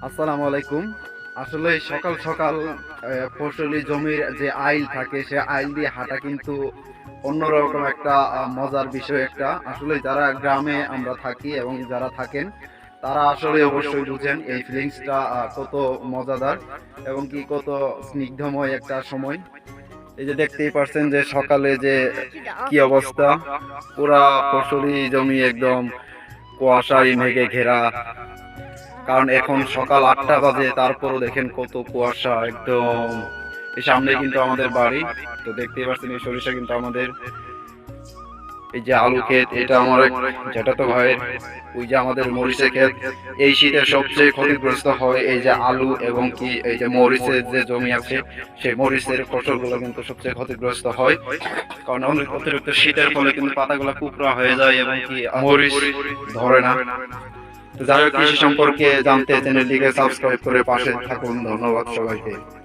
আসসালামু আলাইকুম। আসলে সকাল সকাল ফসলি জমির যে আইল থাকে সে আইল দিয়ে হাঁটা কিন্তু অন্যরকম একটা মজার বিষয় একটা। আসলে যারা গ্রামে আমরা থাকি এবং যারা থাকেন তারা আসলে অবশ্যই বুঝেন এই ফিলিংসটা কত মজাদার এবং কি কত স্নিগ্ধময় একটা সময়। এই যে দেখতেই পারছেন যে সকালে যে কি অবস্থা, পুরা ফসলি জমি একদম কুয়াশায় মেঘে ঘেরা। কারণ এখন সকাল 8টা বাজে, তারপরও দেখেন কত কুয়াশা একদম। এই সামনে কিন্তু আমাদের বাড়ি, তো দেখতেই পাচ্ছেন এই সরিষা কিন্তু আমাদের। এই যে আলু ক্ষেত, এটা আমার জ্যাঠাতো ভাইয়ের। ওই যে আমাদের মরিচের ক্ষেত। এই শীতে সবচেয়ে ক্ষতিগ্রস্ত হয় এই যে আলু এবং কি এই যে মরিচের যে জমি আছে সেই মরিচের ফসলগুলো কিন্তু সবচেয়ে ক্ষতিগ্রস্ত হয়। কারণ অতিরিক্ত শীতের ফলে কিন্তু পাতাগুলো কুকড়া হয়ে যায় এবং কি মরিচ ধরে না। তো যাই হোক, কৃষি সম্পর্কে জানতে চ্যানেলটিকে সাবস্ক্রাইব করে পাশে থাকুন। ধন্যবাদ সবাইকে।